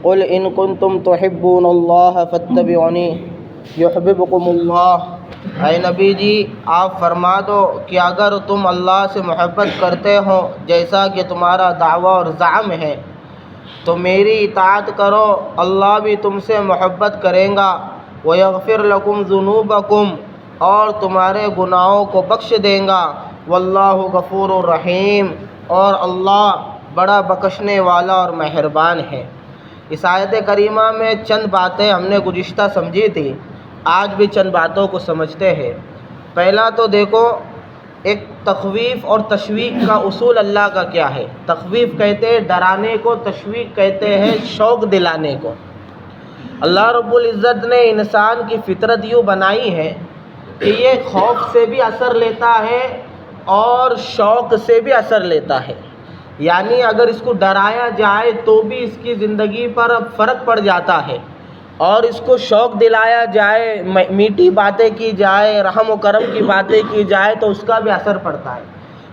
قل ان کنتم تحبون اللہ فاتبعونی یحببکم اللہ۔ اے نبی جی آپ فرما دو کہ اگر تم اللہ سے محبت کرتے ہو جیسا کہ تمہارا دعویٰ اور زعم ہے تو میری اطاعت کرو، اللہ بھی تم سے محبت کرے گا۔ وَيَغْفِرْ لَكُمْ ذُنُوبَكُمْ اور تمہارے گناہوں کو بخش دیں گا۔ وَاللَّهُ غَفُورٌ رَحِيمٌ اور اللہ بڑا بخشنے والا اور مہربان ہے۔ اس آیت کریمہ میں چند باتیں ہم نے گزشتہ سمجھی تھی، آج بھی چند باتوں کو سمجھتے ہیں۔ پہلا تو دیکھو ایک تخویف اور تشویق کا اصول اللہ کا کیا ہے۔ تخویف کہتے ہیں ڈرانے کو، تشویق کہتے ہیں شوق دلانے کو۔ اللہ رب العزت نے انسان کی فطرت یوں بنائی ہے کہ یہ خوف سے بھی اثر لیتا ہے اور شوق سے بھی اثر لیتا ہے، یعنی اگر اس کو ڈرایا جائے تو بھی اس کی زندگی پر فرق پڑ جاتا ہے، اور اس کو شوق دلایا جائے، میٹھی باتیں کی جائے، رحم و کرم کی باتیں کی جائے تو اس کا بھی اثر پڑتا ہے۔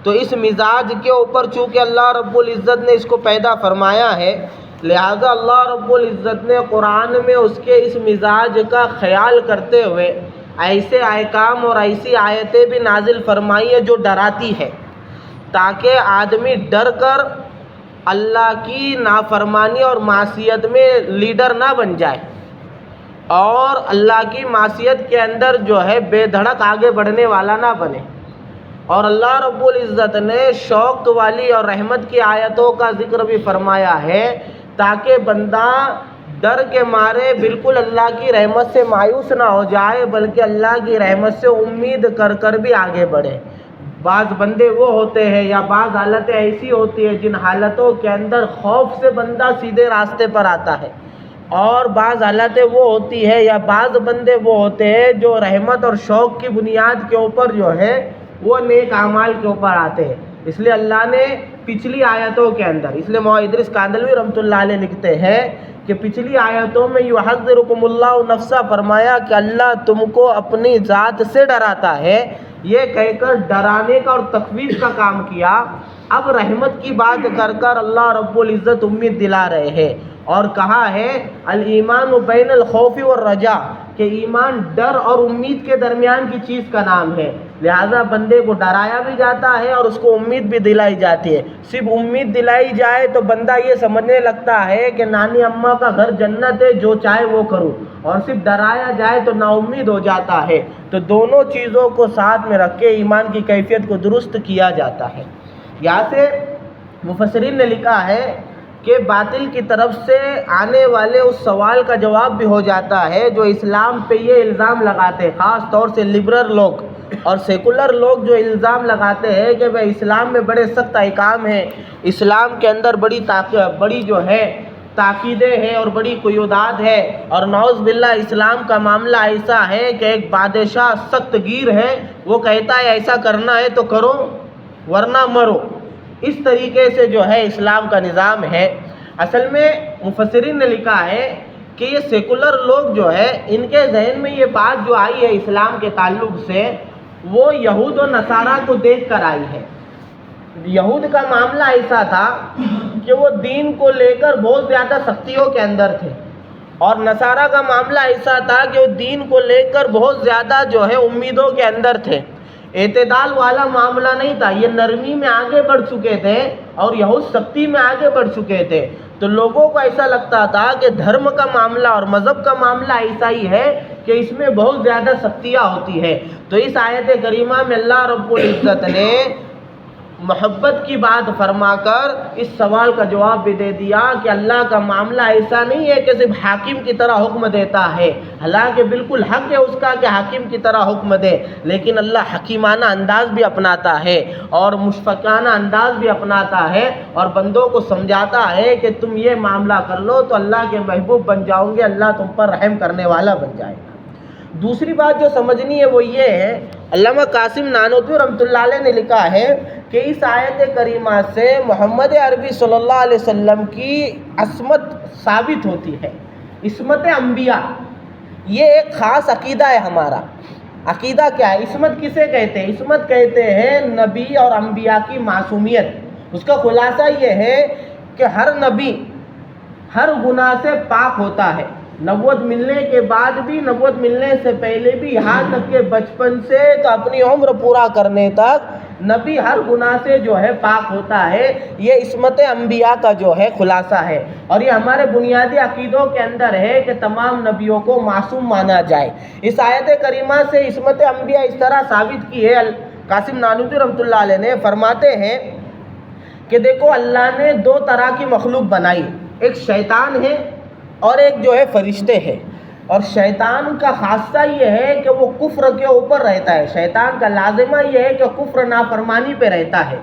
تو اس مزاج کے اوپر چونکہ اللہ رب العزت نے اس کو پیدا فرمایا ہے، لہذا اللہ رب العزت نے قرآن میں اس کے اس مزاج کا خیال کرتے ہوئے ایسے احکام اور ایسی آیتیں بھی نازل فرمائی ہیں جو ڈراتی ہے، تاکہ آدمی ڈر کر اللہ کی نافرمانی اور معصیت میں لیڈر نہ بن جائے، اور اللہ کی معصیت کے اندر جو ہے بے دھڑک آگے بڑھنے والا نہ بنے۔ اور اللہ رب العزت نے شوق والی اور رحمت کی آیتوں کا ذکر بھی فرمایا ہے تاکہ بندہ ڈر کے مارے بالکل اللہ کی رحمت سے مایوس نہ ہو جائے، بلکہ اللہ کی رحمت سے امید کر کر بھی آگے بڑھے۔ بعض بندے وہ ہوتے ہیں یا بعض حالتیں ایسی ہوتی ہیں جن حالتوں کے اندر خوف سے بندہ سیدھے راستے پر آتا ہے، اور بعض حالتیں وہ ہوتی ہے یا بعض بندے وہ ہوتے ہیں جو رحمت اور شوق کی بنیاد کے اوپر جو ہے وہ نیک اعمال کے اوپر آتے ہیں۔ اس لیے اللہ نے پچھلی آیتوں کے اندر، اس لیے مولانا ادریس کاندھلوی رحمۃ اللہ علیہ لکھتے ہیں کہ پچھلی آیتوں میں یحذرکم اللہ نفسہ فرمایا کہ اللہ تم کو اپنی ذات سے ڈراتا ہے، یہ کہہ کر ڈرانے کا اور تخویف کا کام کیا۔ اب رحمت کی بات کر کر اللہ رب العزت امید دلا رہے ہیں، اور کہا ہے الایمان بین الخوف والرجاء کہ ایمان ڈر اور امید کے درمیان کی چیز کا نام ہے، لہذا بندے کو ڈرایا بھی جاتا ہے اور اس کو امید بھی دلائی جاتی ہے۔ صرف امید دلائی جائے تو بندہ یہ سمجھنے لگتا ہے کہ نانی اماں کا گھر جنت ہے، جو چاہے وہ کروں، اور صرف ڈرایا جائے تو نا امید ہو جاتا ہے۔ تو دونوں چیزوں کو ساتھ میں رکھ کے ایمان کی کیفیت کو درست کیا جاتا ہے۔ یہاں سے مفسرین نے لکھا ہے کہ باطل کی طرف سے آنے والے اس سوال کا جواب بھی ہو جاتا ہے جو اسلام پہ یہ الزام لگاتے ہیں، خاص طور سے لبرل لوگ اور سیکولر لوگ جو الزام لگاتے ہیں کہ وہ اسلام میں بڑے سخت احکام ہیں، اسلام کے اندر بڑی جو ہے تاکیدیں ہیں اور بڑی قیودات ہے، اور نعوذ باللہ اسلام کا معاملہ ایسا ہے کہ ایک بادشاہ سخت گیر ہے، وہ کہتا ہے ایسا کرنا ہے تو کرو ورنہ مرو۔ اس طریقے سے جو ہے اسلام کا نظام ہے۔ اصل میں مفسرین نے لکھا ہے کہ یہ سیکولر لوگ جو ہے ان کے ذہن میں یہ بات جو آئی ہے اسلام کے تعلق سے، وہ یہود و نصارہ کو دیکھ کر آئی ہے۔ یہود کا معاملہ ایسا تھا کہ وہ دین کو لے کر بہت زیادہ سختیوں کے اندر تھے، اور نصارہ کا معاملہ ایسا تھا کہ وہ دین کو لے کر بہت زیادہ جو ہے امیدوں کے اندر تھے۔ اعتدال والا معاملہ نہیں تھا، یہ نرمی میں آگے بڑھ چکے تھے اور یہود سختی میں آگے بڑھ چکے تھے۔ تو لوگوں کو ایسا لگتا تھا کہ دھرم کا معاملہ اور مذہب کا معاملہ ایسا ہی ہے کہ اس میں بہت زیادہ سختیاں ہوتی ہے۔ تو اس آیت کریمہ میں اللہ رب العزت نے محبت کی بات فرما کر اس سوال کا جواب بھی دے دیا کہ اللہ کا معاملہ ایسا نہیں ہے کہ صرف حاکم کی طرح حکم دیتا ہے، حالانکہ بالکل حق ہے اس کا کہ حاکم کی طرح حکم دے، لیکن اللہ حکیمانہ انداز بھی اپناتا ہے اور مشفقانہ انداز بھی اپناتا ہے، اور بندوں کو سمجھاتا ہے کہ تم یہ معاملہ کر لو تو اللہ کے محبوب بن جاؤ گے، اللہ تم پر رحم کرنے والا بن جائے گا۔ دوسری بات جو سمجھنی ہے وہ یہ ہے، علامہ قاسم نانوتوی رحمۃ اللہ علیہ نے لکھا ہے کہ اس آیت کریمہ سے محمد عربی صلی اللہ علیہ وسلم کی عصمت ثابت ہوتی ہے۔ عصمت انبیاء یہ ایک خاص عقیدہ ہے ہمارا۔ عقیدہ کیا ہے؟ عصمت کسے کہتے ہیں؟ عصمت کہتے ہیں نبی اور انبیاء کی معصومیت۔ اس کا خلاصہ یہ ہے کہ ہر نبی ہر گناہ سے پاک ہوتا ہے، نبوت ملنے کے بعد بھی، نبوت ملنے سے پہلے بھی، یہاں تک کہ بچپن سے تو اپنی عمر پورا کرنے تک نبی ہر گناہ سے جو ہے پاک ہوتا ہے۔ یہ عصمت انبیاء کا جو ہے خلاصہ ہے، اور یہ ہمارے بنیادی عقیدوں کے اندر ہے کہ تمام نبیوں کو معصوم مانا جائے۔ اس آیت کریمہ سے عصمت انبیاء اس طرح ثابت کی ہے، قاسم نانوتوی رحمۃ اللہ علیہ نے فرماتے ہیں کہ دیکھو اللہ نے دو طرح کی مخلوق بنائی، ایک شیطان ہے اور ایک جو ہے فرشتے ہیں۔ اور شیطان کا خاصہ یہ ہے کہ وہ کفر کے اوپر رہتا ہے، شیطان کا لازمہ یہ ہے کہ کفر نافرمانی پہ رہتا ہے،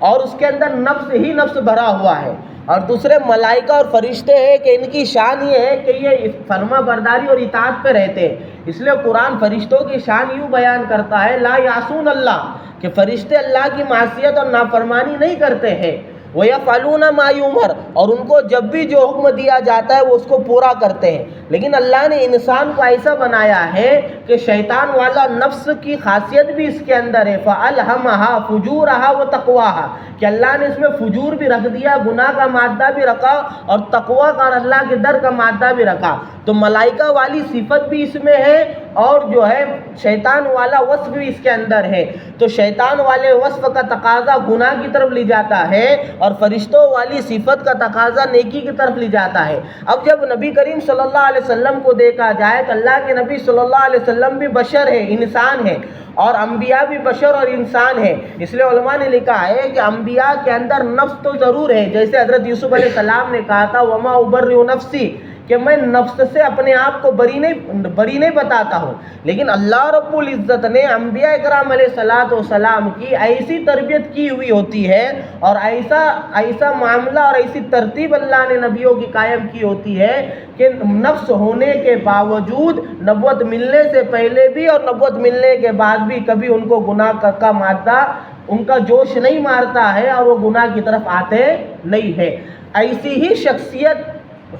اور اس کے اندر نفس ہی نفس بھرا ہوا ہے۔ اور دوسرے ملائکہ اور فرشتے ہیں کہ ان کی شان یہ ہے کہ یہ فرما برداری اور اطاعت پہ رہتے ہیں۔ اس لیے قرآن فرشتوں کی شان یوں بیان کرتا ہے، لا یعصون اللہ، کہ فرشتے اللہ کی معصیت اور نافرمانی نہیں کرتے ہیں، وَيَفْعَلُونَ مَا يُؤْمَرُ، اور ان کو جب بھی جو حکم دیا جاتا ہے وہ اس کو پورا کرتے ہیں۔ لیکن اللہ نے انسان کو ایسا بنایا ہے کہ شیطان والا نفس کی خاصیت بھی اس کے اندر ہے، فَأَلْهَمَهَا فُجُورَهَا وَتَقْوَاهَا، کہ اللہ نے اس میں فجور بھی رکھ دیا، گناہ کا مادہ بھی رکھا، اور تقویٰ کا اور اللہ کے ڈر کا مادہ بھی رکھا۔ تو ملائکہ والی صفت بھی اس میں ہے، اور جو ہے شیطان والا وصف بھی اس کے اندر ہے۔ تو شیطان والے وصف کا تقاضا گناہ کی طرف لے جاتا ہے، اور فرشتوں والی صفت کا تقاضا نیکی کی طرف لے جاتا ہے۔ اب جب نبی کریم صلی اللہ علیہ وسلم کو دیکھا جائے تو اللہ کے نبی صلی اللہ علیہ وسلم بھی بشر ہے، انسان ہے، اور انبیاء بھی بشر اور انسان ہے۔ اس لیے علماء نے لکھا ہے کہ انبیاء کے اندر نفس تو ضرور ہے، جیسے حضرت یوسف علیہ السلام نے کہا تھا وما ابرئ نفسی، کہ میں نفس سے اپنے آپ کو بری نہیں بتاتا ہوں۔ لیکن اللہ رب العزت نے انبیاء اکرام علیہ الصلوۃ والسلام کی ایسی تربیت کی ہوئی ہوتی ہے، اور ایسا معاملہ اور ایسی ترتیب اللہ نے نبیوں کی قائم کی ہوتی ہے کہ نفس ہونے کے باوجود نبوت ملنے سے پہلے بھی اور نبوت ملنے کے بعد بھی کبھی ان کو گناہ کا مادہ ان کا جوش نہیں مارتا ہے، اور وہ گناہ کی طرف آتے نہیں ہے۔ ایسی ہی شخصیت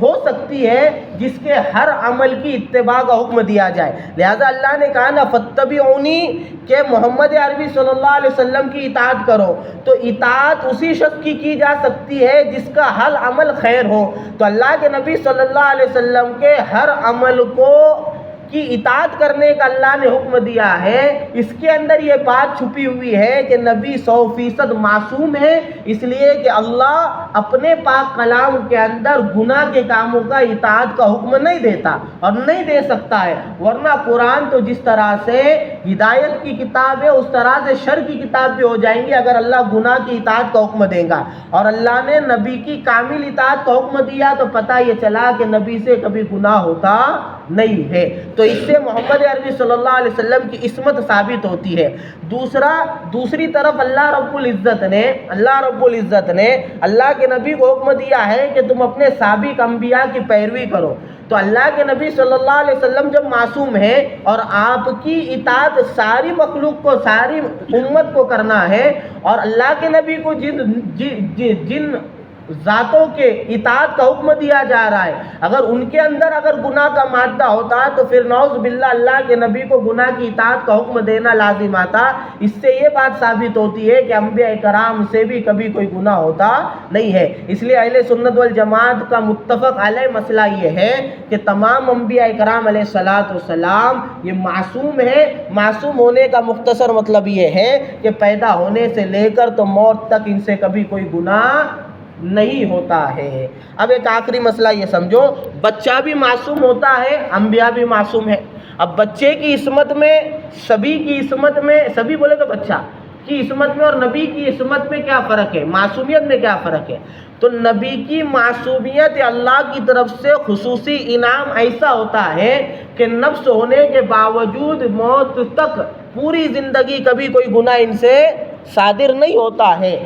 ہو سکتی ہے جس کے ہر عمل کی اتباع کا حکم دیا جائے۔ لہذا اللہ نے کہا نا فاتبعونی، کہ محمد عربی صلی اللہ علیہ وسلم کی اطاعت کرو۔ تو اطاعت اسی شخص کی جا سکتی ہے جس کا ہر عمل خیر ہو۔ تو اللہ کے نبی صلی اللہ علیہ وسلم کے ہر عمل کی اطاعت کرنے کا اللہ نے حکم دیا ہے۔ اس کے اندر یہ بات چھپی ہوئی ہے کہ نبی 100% معصوم ہے، اس لیے کہ اللہ اپنے پاک کلام کے اندر گناہ کے کاموں کا اطاعت کا حکم نہیں دیتا اور نہیں دے سکتا ہے۔ ورنہ قرآن تو جس طرح سے ہدایت کی کتاب ہے اس طرح سے شر کی کتاب بھی ہو جائیں گی اگر اللہ گناہ کی اطاعت کا حکم دے گا۔ اور اللہ نے نبی کی کامل اطاعت کا حکم دیا تو پتہ یہ چلا کہ نبی سے کبھی گناہ ہوتا نہیں ہے۔ تو اس سے محمد عربی صلی اللہ علیہ وسلم کی عصمت ثابت ہوتی ہے۔ دوسری طرف اللہ رب العزت نے اللہ کے نبی کو حکم دیا ہے کہ تم اپنے سابق انبیاء کی پیروی کرو۔ تو اللہ کے نبی صلی اللہ علیہ وسلم جب معصوم ہے اور آپ کی اطاعت ساری مخلوق کو، ساری امت کو کرنا ہے، اور اللہ کے نبی کو جن ذاتوں کے اطاعت کا حکم دیا جا رہا ہے، اگر ان کے اندر گناہ کا مادہ ہوتا تو پھر نعوذ باللہ اللہ کے نبی کو گناہ کی اطاعت کا حکم دینا لازم آتا۔ اس سے یہ بات ثابت ہوتی ہے کہ انبیاء کرام سے بھی کبھی کوئی گناہ ہوتا نہیں ہے۔ اس لیے اہل سنت والجماعت کا متفق علیہ مسئلہ یہ ہے کہ تمام انبیاء کرام علیہ الصلوۃ والسلام یہ معصوم ہے۔ معصوم ہونے کا مختصر مطلب یہ ہے کہ پیدا ہونے سے لے کر تو موت تک ان سے کبھی کوئی گناہ نہیں ہوتا ہے۔ اب ایک آخری مسئلہ یہ سمجھو، بچہ بھی معصوم ہوتا ہے، انبیاء بھی معصوم ہے۔ اب بچے کی عصمت میں، سبھی بولے تو بچہ کی عصمت میں اور نبی کی عصمت میں کیا فرق ہے، معصومیت میں کیا فرق ہے؟ تو نبی کی معصومیت اللہ کی طرف سے خصوصی انعام ایسا ہوتا ہے کہ نفس ہونے کے باوجود موت تک پوری زندگی کبھی کوئی گناہ ان سے صادر نہیں ہوتا ہے۔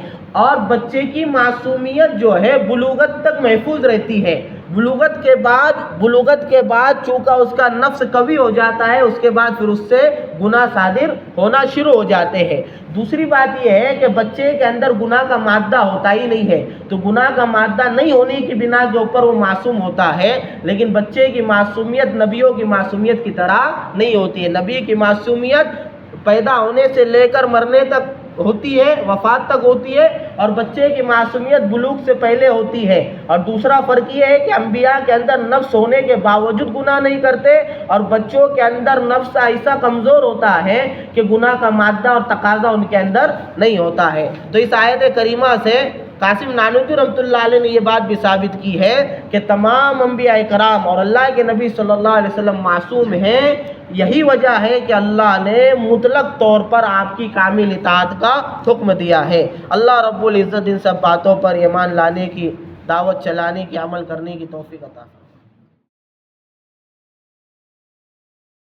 اور بچے کی معصومیت جو ہے بلوغت تک محفوظ رہتی ہے۔ بلوغت کے بعد چونکہ اس کا نفس قوی ہو جاتا ہے، اس کے بعد پھر اس سے گناہ صادر ہونا شروع ہو جاتے ہیں۔ دوسری بات یہ ہے کہ بچے کے اندر گناہ کا مادہ ہوتا ہی نہیں ہے، تو گناہ کا مادہ نہیں ہونے کی بنا کے اوپر وہ معصوم ہوتا ہے۔ لیکن بچے کی معصومیت نبیوں کی معصومیت کی طرح نہیں ہوتی ہے۔ نبی کی معصومیت پیدا ہونے سے لے کر مرنے تک ہوتی ہے وفات تک ہوتی ہے، اور بچے کی معصومیت بلوغ سے پہلے ہوتی ہے۔ اور دوسرا فرق یہ ہے کہ انبیاء کے اندر نفس ہونے کے باوجود گناہ نہیں کرتے، اور بچوں کے اندر نفس ایسا کمزور ہوتا ہے کہ گناہ کا مادہ اور تقاضا ان کے اندر نہیں ہوتا ہے۔ تو اس آیت کریمہ سے قاسم نانوتوی رحمۃ اللہ علیہ نے یہ بات بھی ثابت کی ہے کہ تمام انبیاء کرام اور اللہ کے نبی صلی اللہ علیہ وسلم معصوم ہیں۔ یہی وجہ ہے کہ اللہ نے مطلق طور پر آپ کی کامل اطاعت کا حکم دیا ہے۔ اللہ رب العزت ان سب باتوں پر ایمان لانے کی، دعوت چلانے کی، عمل کرنے کی توفیق عطا فرمائے۔